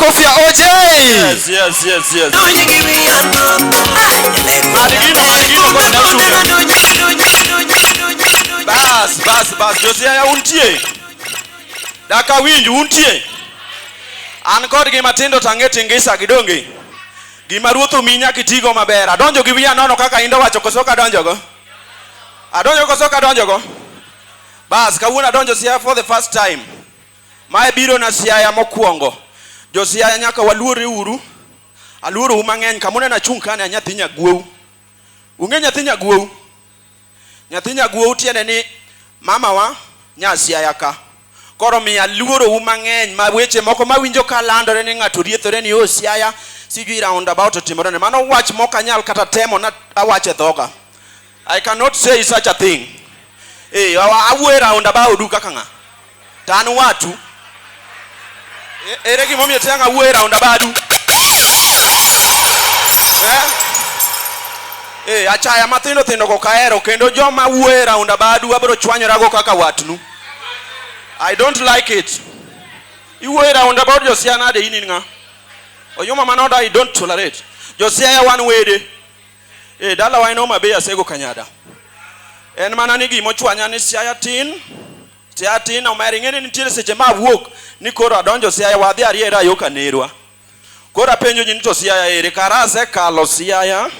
makofi ya OJ. Yes. Bas. Josia ya untie. Daka winju untie. An kod gima tindo tang'e ngisa gidonge. Gima ruoth ominya kitigo maber. Adonjo gi wiya nono kaka indo wacho koso kadonjogo. Adonjo koso kadonjogo. Bas kawuono adonjo Siaya for the first time. Mae biro na Siaya mokwongo. Jo Siaya nyaka waluore uru. Aluoro u mang'eny kamune na chung kane nyathi nyaguow. Ung'e nyathi nyaguow. Nyathi nyaguow tiende ni mama wa nya Siaya ka. Koro miya luoro u mang'eny ma weche moko mawinjo ka landore ni ng'ato riethore ni Siaya sijui roundabout otimore ne. Mano wach moko anyal kata temo na awache dhoga. I cannot say such a thing. Awuoyo roundabout du kaka ng'a. Tan watu. Ere gimomiyo tanga awuoyo roundabout du. Achaya mathindo go kaero kendo joma wuoyo roundabout du abiro chwanyorago kaka watnu. I don't like it. Iwuoyo roundabout jo Siaya nade ini ng'a. Oyuma manoda I don't tolerate. Jo Siaya wan wede. Dala wa ino mabe asego kanyada. En mana ni gimo chwanya ni Siaya tin omeri ng'eni nitiere seche ma wuok ni koro adonjo Siaya wadhi ariera yo kanerwa. Koro apenjo ni to Siaya ere kara asekalo Siaya.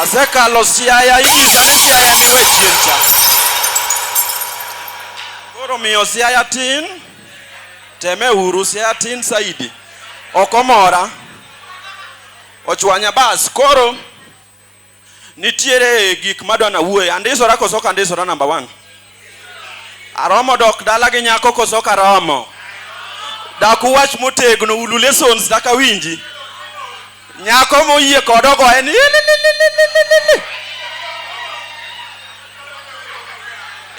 Asekalo Siaya inyisa ni Siaya ni we chien cha. Koro miyo Siaya tin teme uru Siaya tin saidi. Okomora. Ochwanya bas koro nitiere gik madwana wuoye. Andisora koso kandisora number 1. Aromo dok dala gi nyako koso karomo. Daku wach motegno ulu lessons daka winji. Nyako moyie kodogo en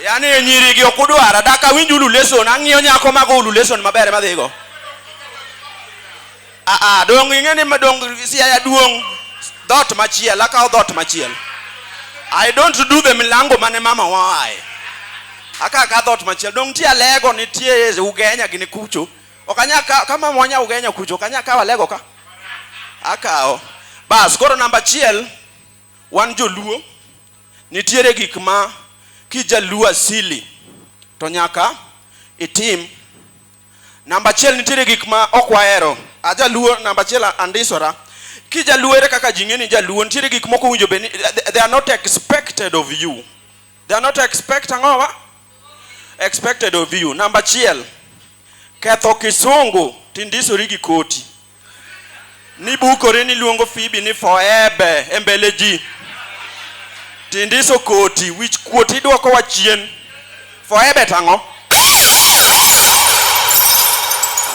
yani nyiri gi okudwara daka winji ulu lesson ang'iyo nyako mago ulu lesson maber madhigo. Dong ing'eni madong Siaya duong dot machiel akaw dot machiel. I don't do the milango mane mama wae. Aka dot machiel dong tia lego nitie ugenya gini kucho. Okanya kama mwanya ugenya kucho kanya kawa lego ka. Akao. Bas koro namba chiel wan joluo nitiere gik ma kijaluo asili to nyaka itim. Namba chiel nitiere gik ma okwahero. Ajaluo namba chiel andisora. Kijaluere kaka jingeni jaluo nitiere gik moko winjo be they are not expected of you. They are not expected of you. Namba chiel ketho kisungu tindisori gi koti. Ni bukore ni luongo Phoebe ni forever embele ji. Tindiso koti which koti duoko wachien. Forever tango.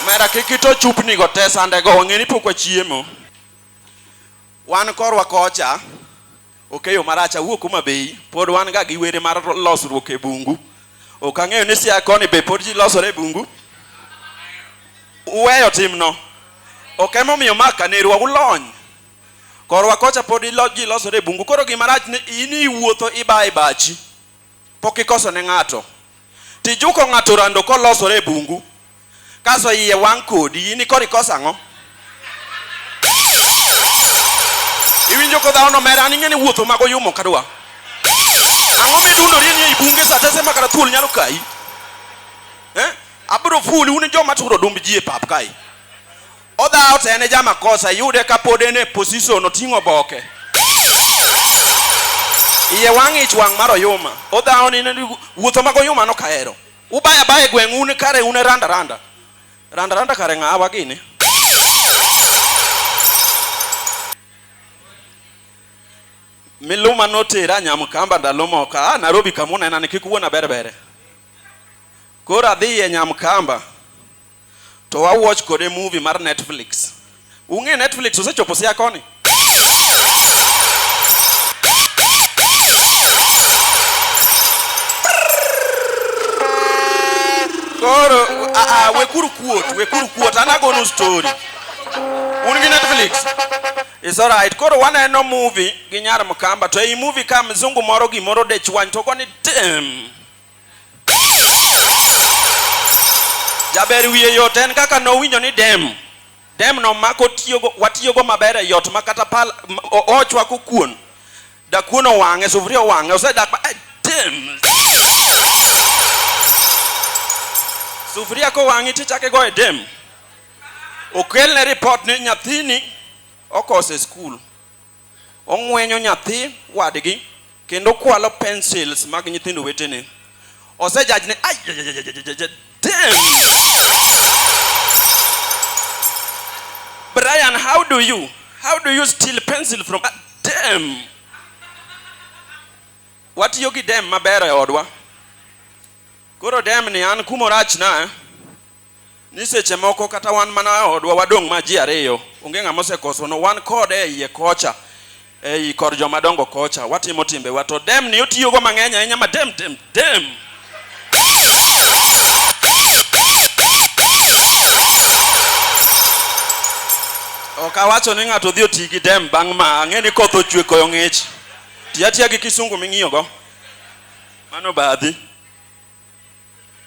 Mera kikito chupni go tesa ndego ng'eni pok chiemo. Wan korwa kocha okeyo maracha wuok Homabay pod wan ga gi were mar losruok e bungu. Ok ang'eyo ni Siaya koni be pod ji losore e bungu. Uweyo timno. Ok emomiyo maka nerwa ulony. Korwa kocha pod ji losore e bungu. Koro gimarach ni ini iwuotho iba e bachi. Pok ikoso ne ng'ato. Tijuko ng'ato rando kolosore e bungu. Kaso iye wang' kodi ini kori kosa ng'o. Iwinjo ko dhano mera ni ng'eni wuotho mago yumo kadwa. Ang'o midundori ni e bunge sa tese makara thuol nyalo kai. Abro fuli uni joma turo dumb ji e pap kai. Odhawo to ene jama kosa yude ka pod ene position oting'o boke. Iye wang' ich wang' mar oyuma. Odhawo ni wuotho mago yuma no kahero. Ubaya baya gweng' uni kare une randa. Randa kare ng'awa gini. Miluma notera Nyamkamba ndalo moko. Nairobi kamuna ena nikikuona bere. Koro adhi e Nyamkamba to wa watch kode movie mar Netflix. Ung'e Netflix osechopo Siaya koni. Koro wekuru kuot anagonu story. Ungi Netflix. It's alright. Koro waneno movie gi Nyamkamba to ei movie ka mzungu moro gimoro de chwany to koni tem. Jaber wiye yot en kaka no winjo ni dem no mako watiyo go maber e yot makata pal ochwako kuon da kuon owange sufuria owange osedak dem sufuria ko wangi tichake go e dem okelne report ni nyathini okose school ongwenyo nyathi wadgi kendo kwalo pencils mag nyithindo wetene osejaj ne damn. Brian, how do you steal pencil from damn? What you give them maber e odwa? Koro damn ni an kumorach na ni seche moko kata wan mana odwa wadong ma ji ariyo onge ng'ama osekoso no wan kode e iye kocha e kor joma dongo kocha watimo timbe wato dem ni otiyo go mang'eny ahinya ma dem okawacho ni ng'ato dhi oti gi dem bang' ma ang'e ni koth ochwe koyo ng'ich tiya gi kisungu ming'iyo go mano badhi.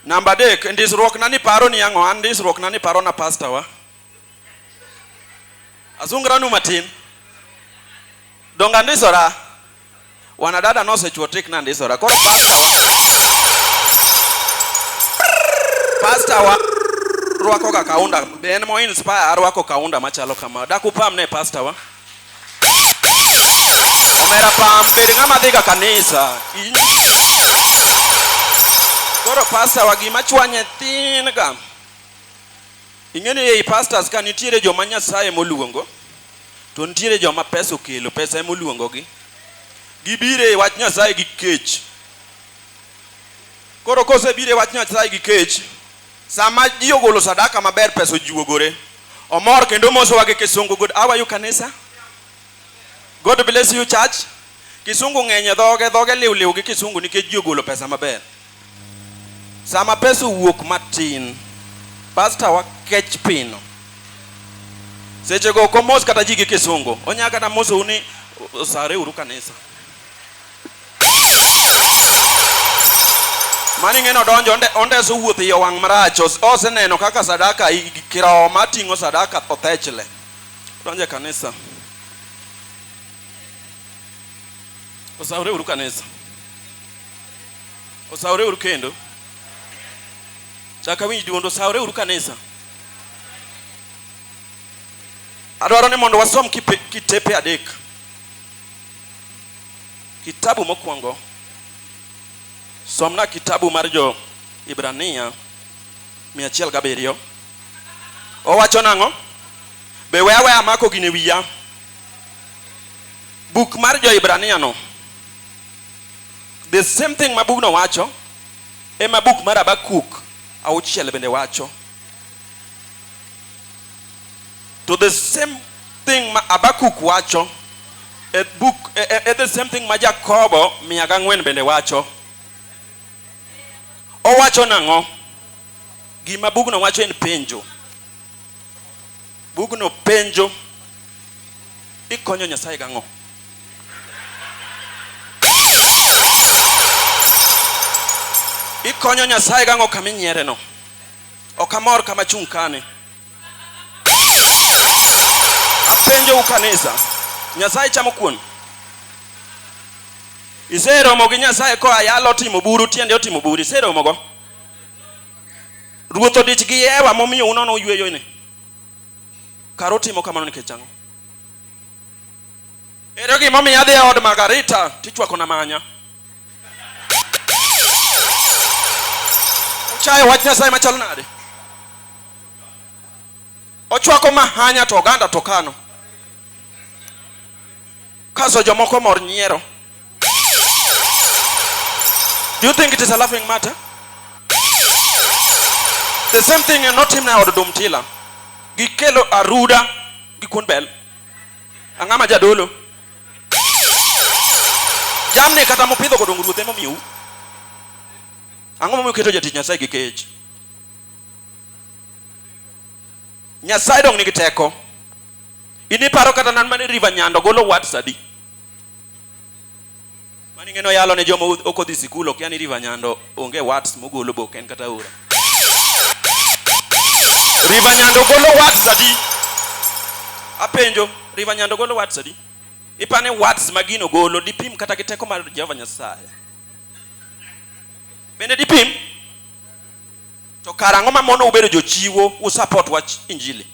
Namba 3 ndisruok na ni paro ni ang'o an ndisruok na ni paro na pastor wa azungra nu matin donga ndisora wanadada nosechuo tik na ndisora koro pastor wa rwako ga kaunda ben mo inspire rwako kaunda machalo kama dakupam ne pastor wa omera pam bed ng'ama dhiga kanisa koro pastor wa gima chwanye thin ga ing'eni ei pastors ka nitiere joma Nyasaye moluongo to nitiere joma pesa okelo pesa emoluongo gi gibire wach Nyasaye gi kech koro kosebire wach Nyasaye gi kech sama ji ogolo sadaka maber pesa ojuogore omor kendo moso wage kisungu good how are you kanisa God bless you church kisungu ng'enye dhoge liw gi kisungu nikech ji ogolo pesa maber sama pesa wuok matin pastor wa kech pino seche go komos kata ji gi kisungu onya kata moso uni sare uru kanisa mani ng'eno donjo onde so wuoth yo wang' marach oseneno kaka sadaka kirawo mating'o sadaka otechle donje kanisa osawre uru kanisa osawre uru kendo chaka winj duondo osawre uru kanisa adwaro ni mondo wasom kitepe adek kitabu mokwongo somna kitabu mar jo Ibrania 107 owacho nang'o be wewe amako gine wiya buk mar jo Ibrania no the same thing mabuk no wacho ema buk mar Habakuk auchiel bende wacho to the same thing ma Habakuk wacho the same thing ma Jakobo 4 bende wacho owacho nang'o gima bugno wacho en penjo bugno penjo ikonyo Nyasaye gang'o ikonyo Nyasaye gang'o kaminyiere no okamor kama chung kane apenjo ukanisa Nyasaye chamo kuon iseromo gi Nyasaye ko ayalo timo buru tiende otimo buru iseromo go ruoth odich gi Ewa momiyo unono uyweyo ne karo timo kamano nikech ang'o ero gi momiyo adhi e od Margarita tichwako na manya uchaye wach Nyasaye machal nade ochwako mahanya to oganda to kano kaso jomoko mor nyiero. Do you think it is a laughing matter? The same thing in not him na od Dumtila gikelo aruda gikun bel ang'ama jadolo jamni kata mopidho kodong ruothe momiu ang'o momiyo keto jatich Nyasaye gi kech Nyasaye dong nigi teko ini paro kata nan mane river nyando golo wat sadi mani ngeno yalo ne jomo okodhi sikul ok yani river nyando onge wats mogolo bok en kata ora River Nyando golo words adi. Apenjo, River Nyando golo words adi. Ipane words magino golo dipim kata kiteko mar Jehova Nyasaye. Bende dipim? To karango ma mono ubedo jochiwo u support wach injili.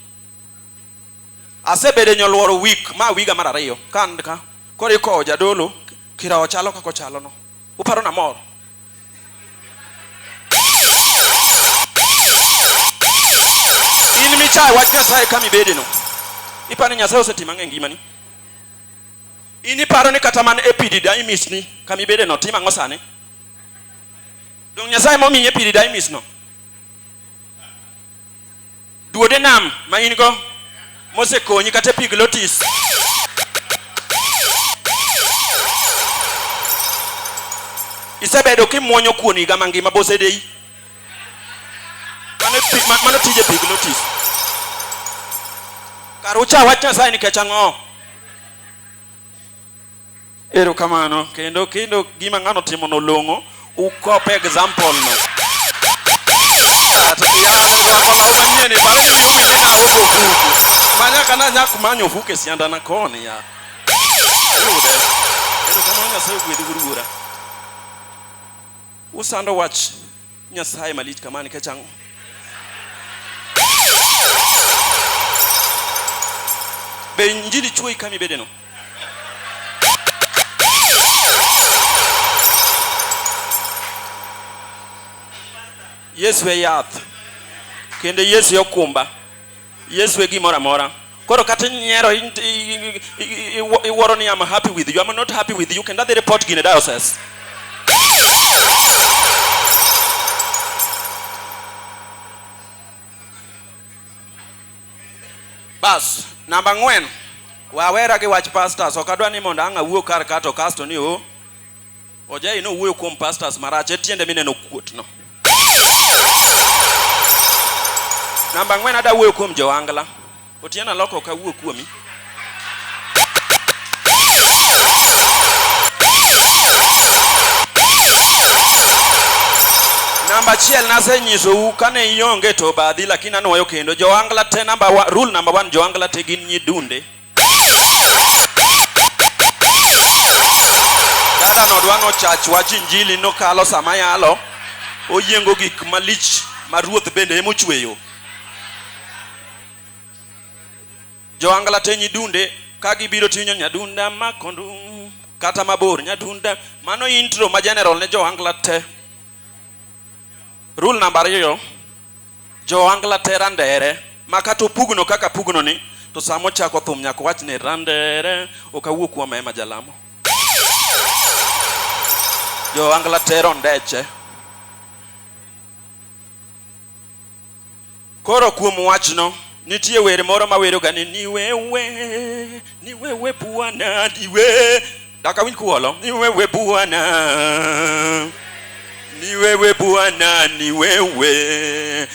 Asebede nyoluoro week ma wiga mar ariyo ka kore ko jadolo kirawo chalo kako chalo no. Uparo na mor. In michai wach Nyasaye kami bede no. Ipane Nyasaye osetima ngimani. Ini paro ni kata man epididymis ni kami bede no tima ngosane. Dong Nyasaye mo minye epididymis no. Duodenum ma in go mose konyi kata epiglottis. Isebedo kimuonyo kuoni ga mangima bose dei. Mano tije epiglottis. Karucha wach Nyasaye nikech ang'o? Ero kamano kendo gima ng'ano timo no longo ukope example no. Manyene bale ni umi ni na ogo fuku. Manya kana nyaku manyo fuke sianda na koni ya. Ero kamano Nyasaye gwedi gurugura. Usando watch Nyasaye malich kamani kechango. Be injili chuo ikami bede no. Yesu e yath. Kende Yesu yokumba. Yesu e gimora mora. Koro kata nyero iworo ni I'm happy with you. I'm not happy with you. Kenda the report gine diocese. Bas, namba 4. Wawera gi wach pastors okadwa ni mondo anga wuo kar kato kasto ni o. Oje no wuo kuom pastors marache tiende mineno kuot no. Namba 4 ada wuo kuom Ohangla. Otiena Loko ka wuo kuomi. Namba 1 nasenyiso u kane ionge to badhi lakini anwayo kendo Ohangla te rule number 1 Ohangla te gin nyidunde. Dada no dwano chach wach injili no kalo samayalo oyiengo gik malich ma ruoth bende emochweyo. Ohangla te nyidunde ka gibiro tinyo nyadunda makondu kata mabor nyadunda mano intro ma general ne Ohangla te. Rule number 2 Ohangla te randere makato pugno kaka pugno ni to samo chako thum nyako wach ne randere okawuo kuom ema jalamo. Ohangla te rondeche. Koro kuom wachno nitie were moro ma wero gani ni wewe Bwana diwe daka win kuolo ni wewe Bwana ni wewe Bwana ni wewe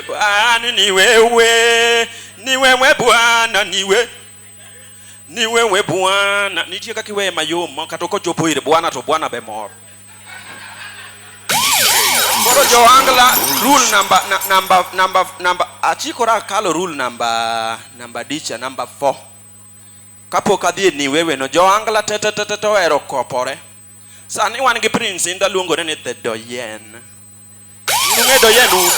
Bwana ni wewe Bwana ni wewe Bwana nitie kaka we mayom katoko chopo ire Bwana to Bwana be mor. Koro Ohangla rule number achikora kalo rule number dicha number 4. Kapo kadhi ni wewe no Ohangla te to ero kopore. Sani wan gi prince inda luongo ni the doyen. Nunge doyen u.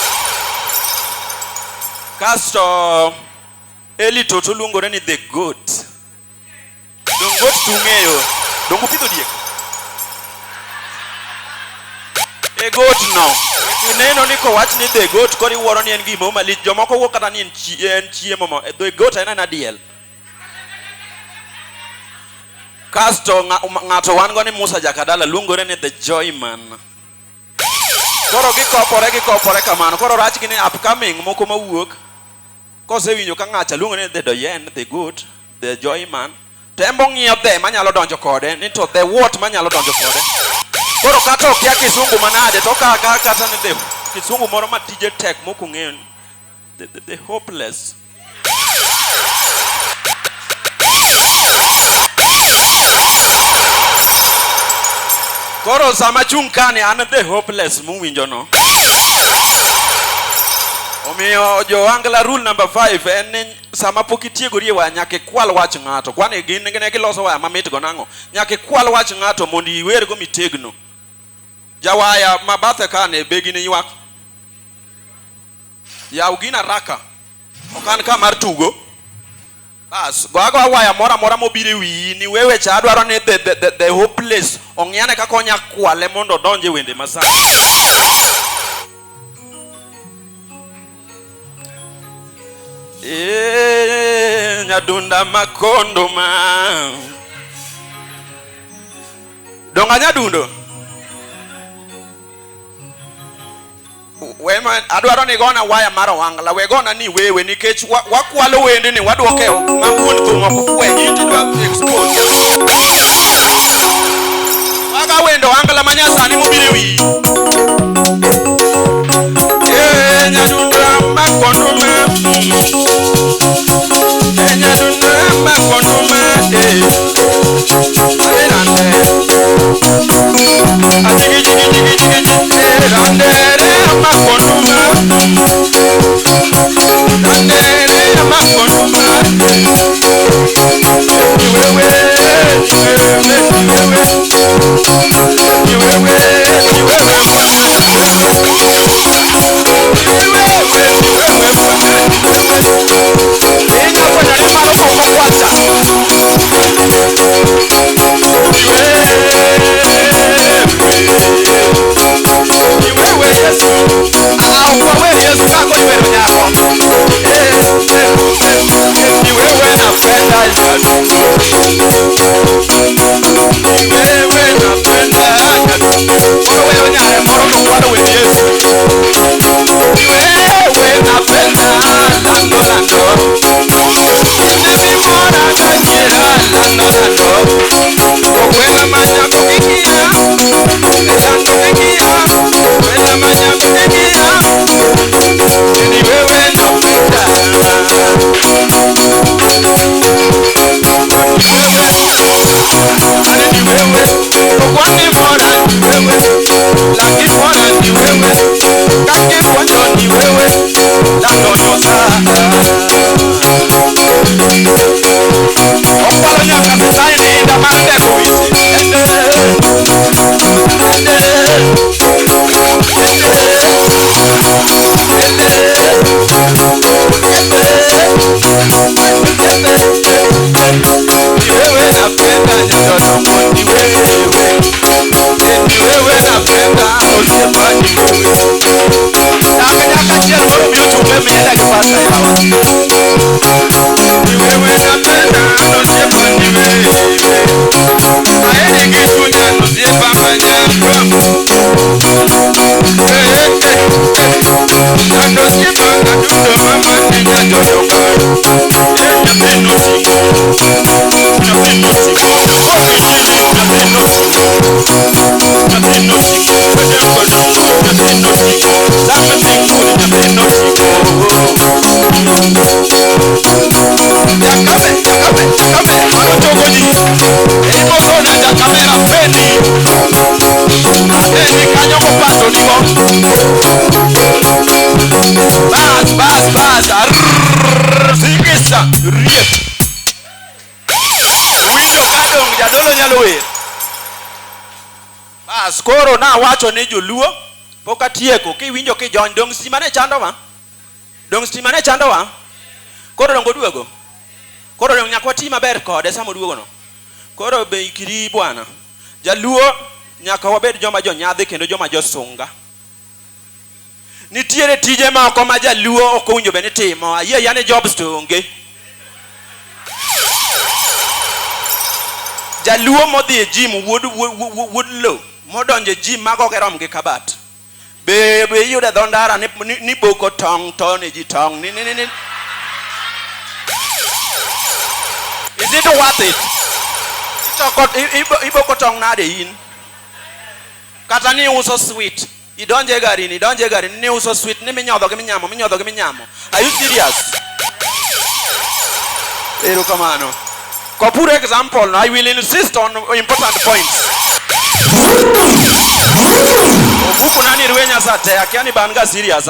Kasto Elito to luongo ni the goat. Dong goat tungeyo. Dong pidho diek. E goat no. Ineno ni ko wach ni the goat kori wuoro ni en gimo malich jomoko wuok kata ni en chiemo mo. The goat en na diel. Kasto ng'ato wan go ni Musa Jakadala luongore ni the joy man. Koro gikopore kamano. Koro rach gi ni upcoming moko mawuok. Kosewinjo ka ng'acha luongo ni the doyen, the good, the joy man. Tembo ng'iyo the manyalo donjo kode ni to the what manyalo donjo kode. Koro kata okia kisungu manade to kata ni the kisungu moro matije tek moko ng'eyo the hopeless. Koro sama chung kane an the hopeless muwinjo no. Omiyo jo Ohangla rule number 5 en sama pok itiego riewa nyaka kwal wach ng'ato. Kwane gin ne giloso waya mamit go nang'o. Nyaka kwal wach ng'ato mondo iwer go mitegno. Jawaya mabathe kane begi ni ywak. Yaw gina raka. Okan ka mar tugo. Bas, goago waya mora mobire wi ni wewe cha adwaro ni the hopeless ong'yane ka konya kwale mondo donje wende masani. Nyadunda makondo ma. Donga nyadundo. Wema adwaro ni gona waya mar Ohangla we gona ni wewe nikech wakwalo wende ni wadwoke mamuon thumo kufwenyi tidwa expose waga wendo Ohangla manyasani mobire wi nyadunda makondo ma nyadunda makondo ma Koro na wacho ne joluo pok atieko kiwinjo kijony dong stima ne chando wa koro dongo duogo koro dong nyakwa ti maber kode samo duogo no koro be ikiri bwana jaluo nyaka wabed joma jonyadhi kendo joma josunga nitiere tije ma oko ma jaluo ok owinjo be ni timo ayie yani jobs to onge jaluo modhi e gym wuod lo modonje gym mago gerom gi kabat be yude dhondara ni boko tong to ne ji tong ni is it worth it iboko tong nade in kata ni uso sweet idonje gari ni uso sweet ni minyodho gi minyamo are you serious ero kamano for pure example I will insist on important points obuku nani rwenya sate akiani banga serious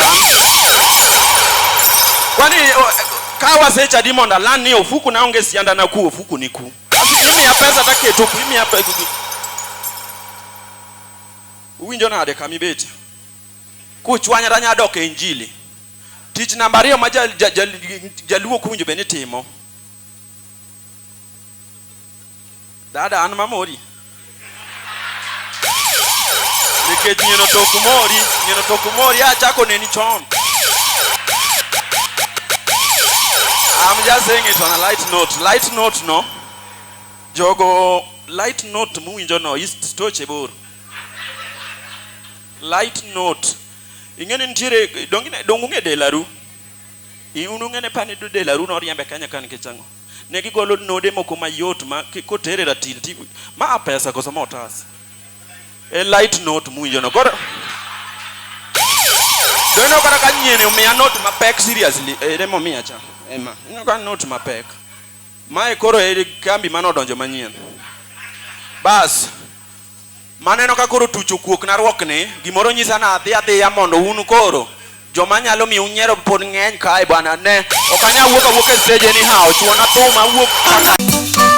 Kwani kawa secha dimonda lani ofuku na onge sianda na ku ofuku ni ku. Mimi ya pesa take tu mimi ya uwinjo na ade kamibeti. Kuchwanya ranya doke injili. Tich namba 2 ma jaluo kunjo bene timo. Dada an mamori. Nikech nyeno tokumori achako neni chon. I'm just saying it on a light note. Light note no. Jogo light note muwinjo no is touchable. Light note. Ingene ntire dongunge delaru. Iunungene pane do delaru no riembe kanya kan kichango. Ne gigolo node moko mayot ma kotere ratil ti ma pesa koso motas. A light note muwinjo no. Koro doino kara kanyene umiya note mapek seriously. Demo miya cha. Ema, ino kan note mapek. Mae koro kambi mano donjo manyien. Bas. Maneno ka koro tucho kuok na rwokne, gimoro nyisa na adhiya mondo unu koro joma nyalo mi unyiero pod ng'eny kae bwana ne. Ok anya wuok e stage anyhow, chuona thuma wuok.